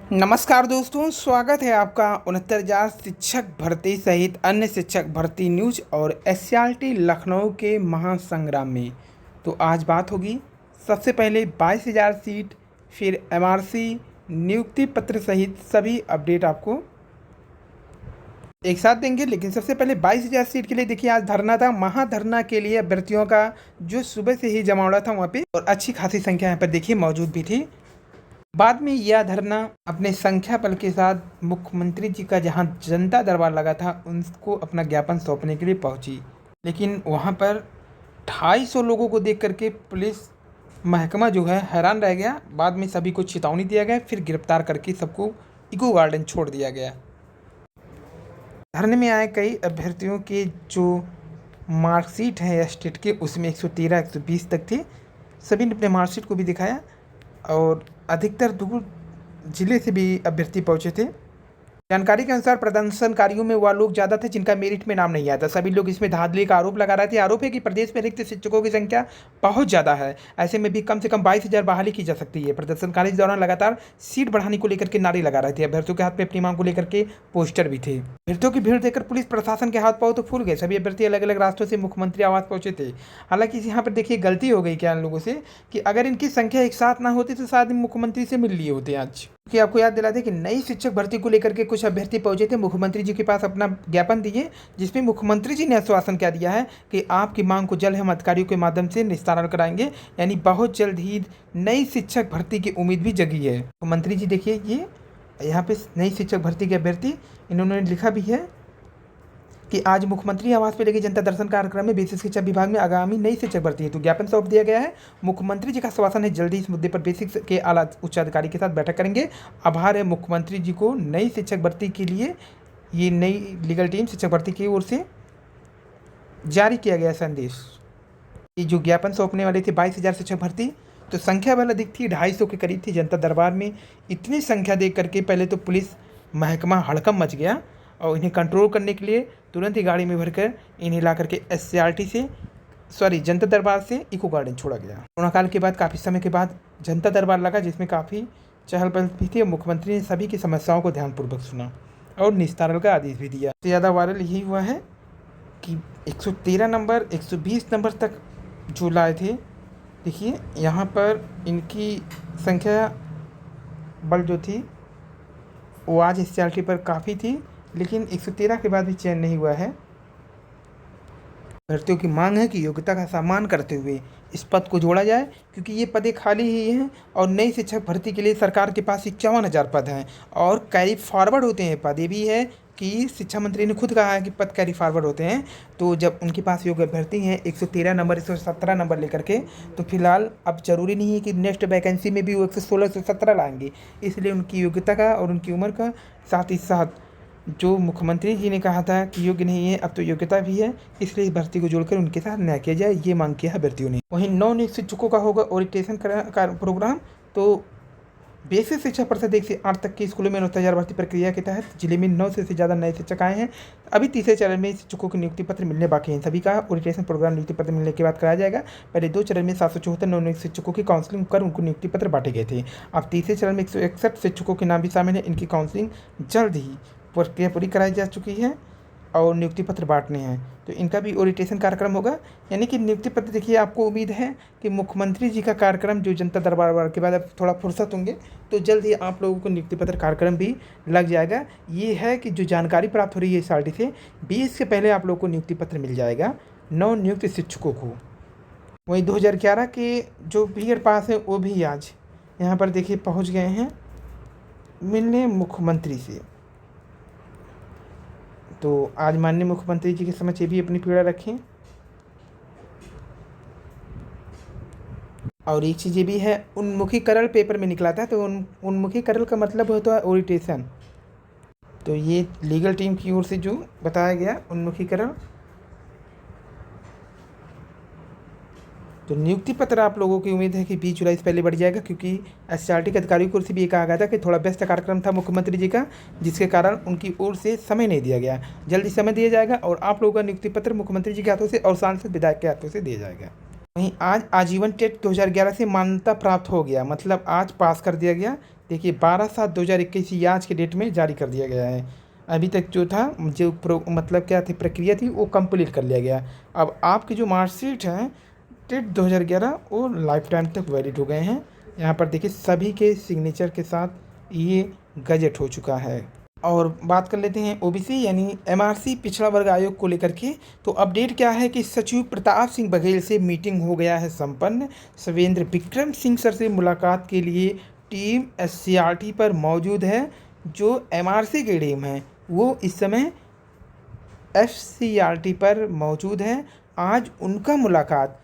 नमस्कार दोस्तों, स्वागत है आपका 69,000 शिक्षक भर्ती सहित अन्य शिक्षक भर्ती न्यूज और एससीईआरटी लखनऊ के महासंग्राम में। तो आज बात होगी सबसे पहले 22,000 सीट, फिर एमआरसी, नियुक्ति पत्र सहित सभी अपडेट आपको एक साथ देंगे। लेकिन सबसे पहले 22,000 सीट के लिए देखिए, आज धरना था, महाधरना के लिए अभ्यर्थियों का जो सुबह से ही जमावड़ा था वहाँ पे, और अच्छी खासी संख्या यहाँ पर देखिए मौजूद भी थी। बाद में यह धरना अपने संख्या बल के साथ मुख्यमंत्री जी का जहां जनता दरबार लगा था उनको अपना ज्ञापन सौंपने के लिए पहुंची। लेकिन वहां पर 250 लोगों को देख करके पुलिस महकमा जो है हैरान रह गया। बाद में सभी को चेतावनी दिया गया, फिर गिरफ्तार करके सबको इको गार्डन छोड़ दिया गया। धरने में आए कई अभ्यर्थियों के जो मार्कशीट है स्टेट के, उसमें 113 120 तक थे। सभी ने अपने मार्कशीट को भी दिखाया और अधिकतर दूर जिले से भी अभ्यर्थी पहुंचे थे। जानकारी के अनुसार प्रदर्शनकारियों में वह लोग ज़्यादा थे जिनका मेरिट में नाम नहीं आया था। सभी लोग इसमें धांधली का आरोप लगा रहे थे। आरोप है कि प्रदेश में रिक्त शिक्षकों की संख्या बहुत ज़्यादा है, ऐसे में भी कम से कम 22,000 बहाली की जा सकती है। प्रदर्शनकारी इस दौरान लगातार सीट बढ़ाने को लेकर के नारे लगा रहे थे। अभ्यर्थियों के हाथ में अपनी मांग को लेकर के पोस्टर भी थे। अभ्यर्थियों की भीड़ देखकर पुलिस प्रशासन के हाथ पांव तो फूल गए। सभी अभ्यर्थी अलग अलग रास्तों से मुख्यमंत्री आवास पहुंचे थे। हालांकि यहाँ पर देखिए गलती हो गई क्या इन लोगों से, कि अगर इनकी संख्या एक साथ ना होती तो शायद मुख्यमंत्री से मिल लिए होते आज। कि आपको याद दिला दें कि नई शिक्षक भर्ती को लेकर के कुछ अभ्यर्थी पहुंचे थे मुख्यमंत्री जी के पास, अपना ज्ञापन दिए, जिसमें मुख्यमंत्री जी ने आश्वासन क्या दिया है कि आपकी मांग को जल्द हम अधिकारियों के माध्यम से निस्तारण कराएंगे। यानी बहुत जल्द ही नई शिक्षक भर्ती की उम्मीद भी जगी है। मुख्यमंत्री जी देखिए, ये यहाँ पे नई शिक्षक भर्ती के अभ्यर्थी इन्होंने लिखा भी है कि आज मुख्यमंत्री आवास पर लगे जनता दर्शन कार्यक्रम में बेसिक शिक्षा विभाग में आगामी नई शिक्षक भर्ती है तो ज्ञापन सौंप दिया गया है। मुख्यमंत्री जी का आश्वासन है जल्दी इस मुद्दे पर बेसिक के आला उच्च अधिकारी के साथ बैठक करेंगे। आभार है मुख्यमंत्री जी को नई शिक्षक भर्ती के लिए। ये नई लीगल टीम शिक्षक भर्ती की ओर से जारी किया गया संदेश। ये जो ज्ञापन सौंपने वाले थे 22,000 शिक्षक भर्ती, तो संख्या बल अधिक थी, 250 के करीब थी। जनता दरबार में इतनी संख्या देख करके पहले तो पुलिस महकमा हड़कंप मच गया और इन्हें कंट्रोल करने के लिए तुरंत ही गाड़ी में भरकर इन्हें ला करके एससीईआरटी से जनता दरबार से इको गार्डन छोड़ा गया। कोरोना काल के बाद काफ़ी समय के बाद जनता दरबार लगा, जिसमें काफ़ी चहल पहल भी थी। मुख्यमंत्री ने सभी की समस्याओं को ध्यानपूर्वक सुना और निस्तारण का आदेश भी दिया। सबसे ज़्यादा वायरल यही हुआ है कि 113 नंबर 120 नंबर तक जो लाए थे। देखिए यहाँ पर इनकी संख्या बल जो थी वो आज एससीईआरटी पर काफ़ी थी, लेकिन 113 के बाद भी चयन नहीं हुआ है। अभ्यर्थियों की मांग है कि योग्यता का सम्मान करते हुए इस पद को जोड़ा जाए, क्योंकि ये पदें खाली ही हैं और नई शिक्षक भर्ती के लिए सरकार के पास 51,000 पद हैं और कैरी फॉरवर्ड होते हैं पद। ये भी है कि शिक्षा मंत्री ने खुद कहा है कि पद कैरी फॉरवर्ड होते हैं। तो जब उनके पास योग्य अभ्यर्थी हैं 113 नंबर 117 नंबर लेकर के, तो फिलहाल अब जरूरी नहीं है कि नेक्स्ट वैकेंसी में भी वो 116 117 लाएंगे। इसलिए उनकी योग्यता का और उनकी उम्र का साथ ही साथ जो मुख्यमंत्री जी ने कहा था कि योग्य नहीं है, अब तो योग्यता भी है, इसलिए इस भर्ती को जोड़कर उनके साथ न्याय किया जाए, ये मांग किया है अभ्यर्थियों ने। वहीं नवनियुक्त शिक्षकों का होगा ओरिएंटेशन का प्रोग्राम। तो बेसिक शिक्षा परिषद 1 से 8 तक के स्कूलों में 69,000 भर्ती प्रक्रिया के तहत जिले में 900 से ज़्यादा नए शिक्षक आए हैं। अभी तीसरे चरण में शिक्षकों के नियुक्ति पत्र मिलने बाकी हैं। सभी का ओरिएंटेशन प्रोग्राम नियुक्ति पत्र मिलने के बाद कराया जाएगा। पहले 2 चरण में 774 नवनियुक्त शिक्षकों की काउंसलिंग कर उनको नियुक्ति पत्र बांटे गए थे। अब तीसरे चरण में 161 शिक्षकों के नाम भी शामिल हैं। इनकी काउंसलिंग जल्द ही प्रक्रिया पूरी कराई जा चुकी है और नियुक्ति पत्र बांटने हैं, तो इनका भी ओरिएंटेशन कार्यक्रम होगा। यानी कि नियुक्ति पत्र देखिए, आपको उम्मीद है कि मुख्यमंत्री जी का कार्यक्रम जो जनता दरबार के बाद अब थोड़ा फुर्सत होंगे तो जल्द ही आप लोगों को नियुक्ति पत्र कार्यक्रम भी लग जाएगा। ये है कि जो जानकारी प्राप्त हो रही है एससीईआरटी से 20 के पहले आप लोगों को नियुक्ति पत्र मिल जाएगा नव नियुक्त शिक्षकों को। वहीं 2011 के जो बीएड पास है वो भी आज यहाँ पर देखिए पहुँच गए हैं मिलने मुख्यमंत्री से। तो आज माननीय मुख्यमंत्री जी के समक्ष ये भी अपनी पीड़ा रखें। और एक चीज़ ये भी है, उन्मुखीकरण पेपर में निकला था, तो उन्मुखीकरण का मतलब होता है ओरिएंटेशन। तो ये लीगल टीम की ओर से जो बताया गया उन्मुखीकरण, तो नियुक्ति पत्र आप लोगों की उम्मीद है कि 20 जुलाई से पहले बढ़ जाएगा, क्योंकि एससीईआरटी के अधिकारियों की ओर से भी ये कहा गया था कि थोड़ा व्यस्त कार्यक्रम था मुख्यमंत्री जी का, जिसके कारण उनकी ओर से समय नहीं दिया गया। जल्दी समय दिया जाएगा और आप लोगों का नियुक्ति पत्र मुख्यमंत्री जी के हाथों से और सांसद विधायक के हाथों से दिया जाएगा। वहीं आज आजीवन टेट 2011 से मान्यता प्राप्त हो गया, मतलब आज पास कर दिया गया। देखिए 12/7/2021 ये आज के डेट में जारी कर दिया गया है। अभी तक जो था जो मतलब क्या थी प्रक्रिया थी वो कंप्लीट कर लिया गया। अब आपकी जो मार्कशीट है टेट 2011 वो लाइफ टाइम तक वैलिड हो गए हैं। यहाँ पर देखिए सभी के सिग्नेचर के साथ ये गजट हो चुका है। और बात कर लेते हैं ओबीसी यानी एमआरसी पिछड़ा वर्ग आयोग को लेकर के। तो अपडेट क्या है कि सचिव प्रताप सिंह बघेल से मीटिंग हो गया है संपन्न। सवेंद्र विक्रम सिंह सर से मुलाकात के लिए टीम एससीईआरटी पर मौजूद है। जो एमआरसी की टीम है वो इस समय एफसीईआरटी पर मौजूद है। आज उनका मुलाकात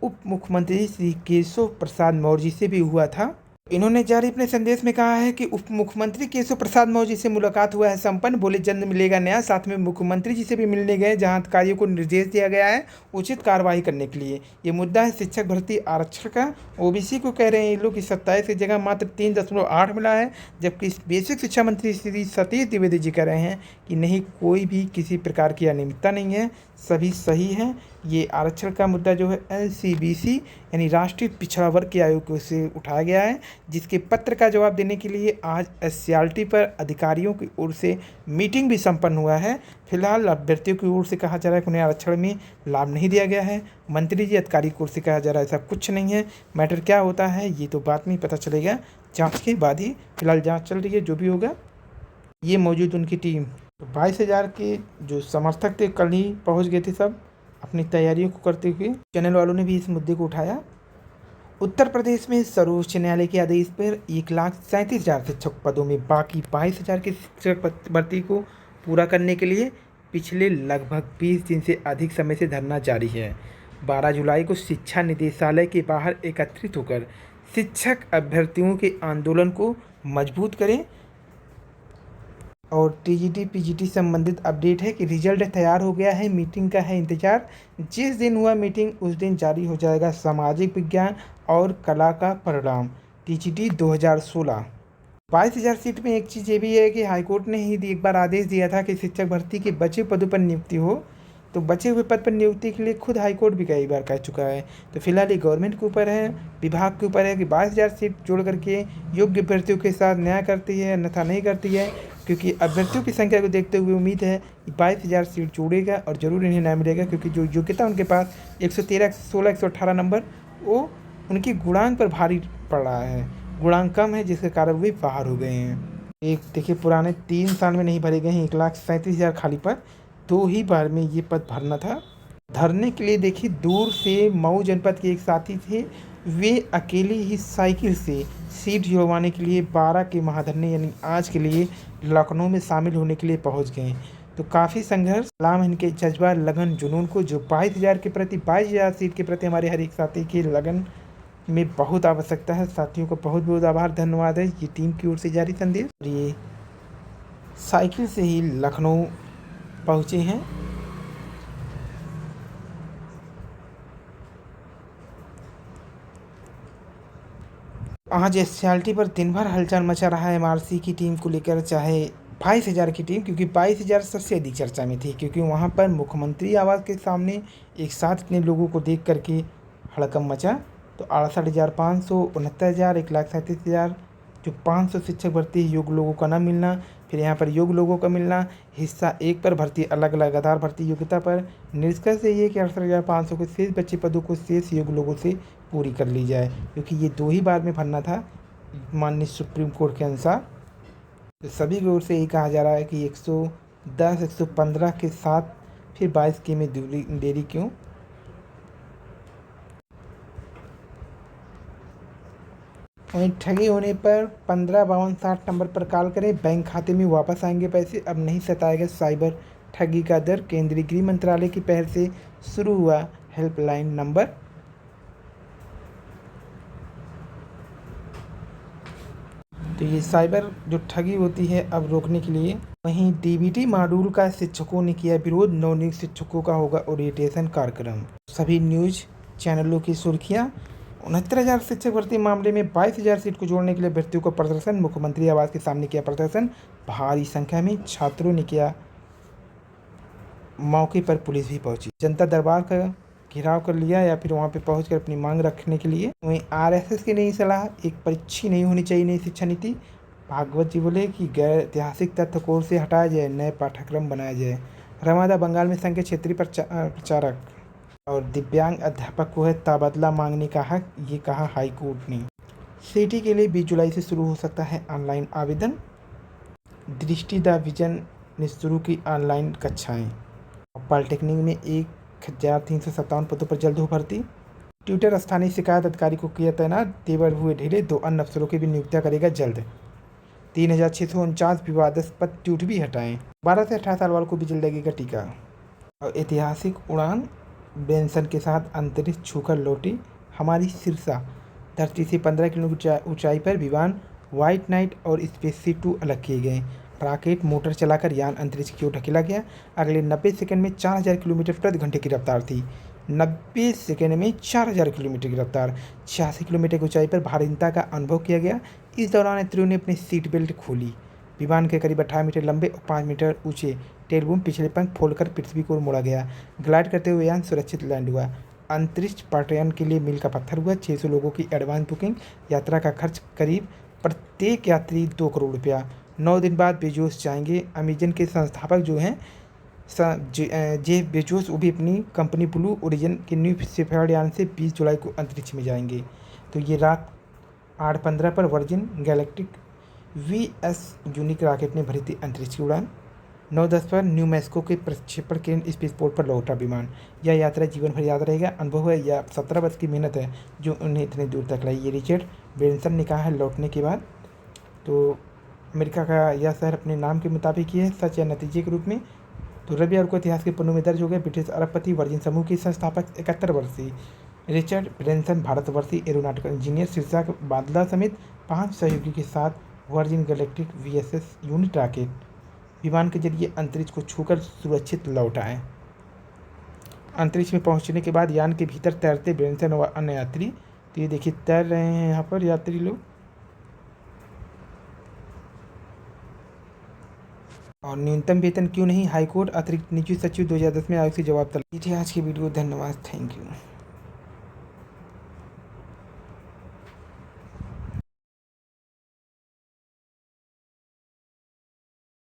उप मुख्यमंत्री श्री केशव प्रसाद मौर्य जी से भी हुआ था। इन्होंने जारी अपने संदेश में कहा है कि उप मुख्यमंत्री केशव प्रसाद मौर्य जी से मुलाकात हुआ है संपन्न। बोले जल्द मिलेगा न्याय। साथ में मुख्यमंत्री जी से भी मिलने गए, जहां अधिकारियों को निर्देश दिया गया है उचित कार्रवाई करने के लिए। ये मुद्दा है शिक्षक भर्ती आरक्षण का। ओबीसी को कह रहे हैं ये लोग कि 27 की जगह मात्र 3.8 मिला है, जबकि बेसिक शिक्षा मंत्री श्री सतीश द्विवेदी जी कह रहे हैं कि नहीं, कोई भी किसी प्रकार की अनियमितता नहीं है, सभी सही हैं। ये आरक्षण का मुद्दा जो है एनसीबीसी यानी राष्ट्रीय पिछड़ा वर्ग के आयोग से उठाया गया है, जिसके पत्र का जवाब देने के लिए आज एससीईआरटी पर अधिकारियों की ओर से मीटिंग भी संपन्न हुआ है। फिलहाल अभ्यर्थियों की ओर से कहा जा रहा है कि उन्हें आरक्षण में लाभ नहीं दिया गया है। मंत्री जी अधिकारी की ओर से कहा जा रहा है ऐसा कुछ नहीं है। मैटर क्या होता है ये तो बाद में पता चलेगा, जाँच के बाद ही। फिलहाल जाँच चल रही है, जो भी होगा। ये मौजूद उनकी टीम। तो 22,000 के जो समर्थक थे कल ही पहुंच गए थे सब अपनी तैयारियों को करते हुए। चैनल वालों ने भी इस मुद्दे को उठाया। उत्तर प्रदेश में सर्वोच्च न्यायालय के आदेश पर 1,37,000 शिक्षक पदों में बाकी 22,000 के शिक्षक भर्ती को पूरा करने के लिए पिछले लगभग 20 दिन से अधिक समय से धरना जारी है। 12 जुलाई को शिक्षा निदेशालय के बाहर एकत्रित होकर शिक्षक अभ्यर्थियों के आंदोलन को मजबूत करें। और टीजीटी पीजीटी संबंधित अपडेट है कि रिजल्ट तैयार हो गया है, मीटिंग का है इंतजार। जिस दिन हुआ मीटिंग उस दिन जारी हो जाएगा सामाजिक विज्ञान और कला का परिणाम टीजीटी 2016। 22,000 सीट में एक चीज़ ये भी है कि हाईकोर्ट ने ही एक बार आदेश दिया था कि शिक्षक भर्ती के बचे पदों पर नियुक्ति हो, तो बचे हुए पद पर नियुक्ति के लिए खुद हाईकोर्ट भी कई बार कह चुका है। तो फिलहाल ये गवर्नमेंट के ऊपर है, विभाग के ऊपर है कि 22,000 सीट जोड़ करके योग्य अभ्यर्थियों के साथ न्याय करती है अन्यथा नहीं करती है। क्योंकि अभ्यर्थियों की संख्या को देखते हुए उम्मीद है कि 22,000 सीट जोड़ेगा और ज़रूर इन्हें न्याय मिलेगा, क्योंकि जो योग्यता उनके पास 113, 116, 118 नंबर वो उनकी गुणांक पर भारी पड़ रहा है। गुणांक कम है जिसके कारण वे बाहर हो गए हैं। एक देखिए पुराने 3 साल में नहीं भरे गए हैं 1,37,000 खाली पद, 2 ही बार में ये पद भरना था। धरने के लिए देखिए दूर से मऊ जनपद के एक साथी थे, वे अकेले ही साइकिल से सीट जुड़वाने के लिए 12 के महाधरने यानी आज के लिए लखनऊ में शामिल होने के लिए पहुंच गए। तो काफ़ी संघर्ष, सलाम इनके जज्बा, लगन, जुनून को, जो 22,000 के प्रति 22,000 सीट के प्रति हमारे हर एक साथी की लगन में बहुत आवश्यकता है। साथियों का बहुत बहुत आभार, धन्यवाद है। ये टीम की ओर से जारी संदेश। ये साइकिल से ही लखनऊ पहुँचे हैं। आज एससीईआरटी पर दिन भर हलचल मचा रहा है एमआरसी की टीम को लेकर, चाहे 22,000 की टीम, क्योंकि 22,000 सबसे अधिक चर्चा में थी, क्योंकि वहां पर मुख्यमंत्री आवास के सामने एक साथ इतने लोगों को देख करके हड़कंप मचा। तो 68,500, 69,000, 1,37,000 जो 500 शिक्षक भर्ती योग्य लोगों का न मिलना, फिर यहाँ पर योग्य लोगों का मिलना, हिस्सा एक पर भर्ती अलग लगातार भर्ती योग्यता पर। निष्कर्ष ये कि 68,500 के शेष बचे पदों को शेष योग्य लोगों से पूरी कर ली जाए, क्योंकि ये 2 ही बार में भरना था माननीय सुप्रीम कोर्ट के अनुसार। तो सभी की ओर से यही कहा जा रहा है कि 110, 115 के साथ फिर 22 के में देरी क्यों। वहीं ठगी होने पर 155260 नंबर पर कॉल करें, बैंक खाते में वापस आएंगे पैसे, अब नहीं सताएगा साइबर ठगी का डर। केंद्रीय गृह मंत्रालय की पहल से शुरू हुआ हेल्पलाइन नंबर। तो ये साइबर जो ठगी होती है अब रोकने के लिए। वहीं डीबीटी मॉड्यूल का शिक्षकों ने किया विरोध, नवनियुक्त शिक्षकों का होगा ओरिएंटेशन कार्यक्रम। सभी न्यूज चैनलों की सुर्खियां। 69,000 शिक्षक भर्ती मामले में 22,000 सीट को जोड़ने के लिए अभ्यर्थियों का प्रदर्शन, मुख्यमंत्री आवास के सामने किया प्रदर्शन, भारी संख्या में छात्रों ने किया, मौके पर पुलिस भी पहुंची। जनता दरबार का घेराव कर लिया या फिर वहाँ पे पहुंचकर अपनी मांग रखने के लिए। वहीं आरएसएस की नई सलाह, एक परीक्षी नहीं होनी चाहिए नई शिक्षा नीति। भागवत जी बोले कि गैर ऐतिहासिक तथ्य कोर्स से हटाया जाए, नए पाठ्यक्रम बनाया जाए। रमादा बंगाल में संघ के क्षेत्रीय प्रचारक। और दिव्यांग अध्यापक को है तबादला मांगने का हक, ये कहा हाईकोर्ट ने। सीटी के लिए 20 जुलाई से शुरू हो सकता है ऑनलाइन आवेदन। दृष्टि द विजन ने शुरू की ऑनलाइन कक्षाएं। पॉलिटेक्निक में 1357 पदों पर जल्द हो भर्ती। ट्विटर स्थानीय शिकायत अधिकारी को किया तैनात, तेवर हुए ढीले, 2 अन्य अफसरों की भी नियुक्तियां करेगा जल्द। 3649 विवादास्पद ट्वीट भी हटाएं। 12 से 18 साल वालों को भी जल्द लगेगा टीका। और ऐतिहासिक उड़ान, ब्रेंसन के साथ अंतरिक्ष छूकर लौटी हमारी सिरसा। धरती से 15 किलोमीटर ऊंचाई पर विमान व्हाइट नाइट और स्पेसशिप 2 अलग किए गए। रॉकेट मोटर चलाकर यान अंतरिक्ष की ओर ढकेला गया। अगले 90 सेकंड में 4000 किलोमीटर प्रति घंटे की रफ्तार थी। 90 सेकंड में 4000 किलोमीटर की रफ्तार। 86 किलोमीटर की ऊंचाई पर भारीता का अनुभव किया गया। इस दौरान यात्रियों ने अपनी सीट बेल्ट खोली। विमान के करीब 18 मीटर लंबे और 5 मीटर ऊंचे टेलबूम पिछले पंख खोलकर पृथ्वी की ओर मोड़ा गया। ग्लाइड करते हुए यान सुरक्षित लैंड हुआ। अंतरिक्ष पर्यटन के लिए मील का पत्थर हुआ। 600 लोगों की एडवांस बुकिंग। यात्रा का खर्च करीब प्रत्येक यात्री 2 करोड़ रुपया। 9 दिन बाद बेजोस जाएंगे। अमेजन के संस्थापक जो हैं जेफ बेजोस, वो भी अपनी कंपनी ब्लू ओरिजिन के न्यू शेफर्ड यान से 20 जुलाई को अंतरिक्ष में जाएंगे। तो ये रात 8:15 पर virgin galactic VS unique rocket ने भरी थी अंतरिक्ष की उड़ान। 9:10 पर न्यू मैक्सिको के प्रक्षेपण केंद्र स्पेसपोर्ट पर लौटा विमान। यह यात्रा जीवन भर याद रहेगा। अनुभव है या 17 वर्ष की मेहनत है जो उन्हें इतने दूर तक लाई, ये रिचर्ड ब्रेंसन ने कहा है लौटने के बाद। तो अमेरिका का यह शहर अपने नाम के मुताबिक ही है, सच या नतीजे के रूप में। तो रविवार को इतिहास के पन्नों में दर्ज हो गए ब्रिटिश अरबपति वर्जिन समूह के संस्थापक 71 वर्षीय Richard Branson Bharatvarshiya aeronautical engineer शीर्षक बादला समेत 5 सहयोगी के साथ virgin galactic VSS unit rocket विमान के जरिए अंतरिक्ष को छूकर सुरक्षित लौट आए। अंतरिक्ष में पहुंचने के बाद यान के भीतर तैरते ब्रेंसन और अन्य यात्री। तो ये देखिए तैर रहे हैं यहाँ पर यात्री लोग। और न्यूनतम वेतन क्यों नहीं, हाईकोर्ट अतिरिक्त निजी सचिव 2010 में आयोग से जवाब तलब। ये थी आज की वीडियो, धन्यवाद, थैंक यू।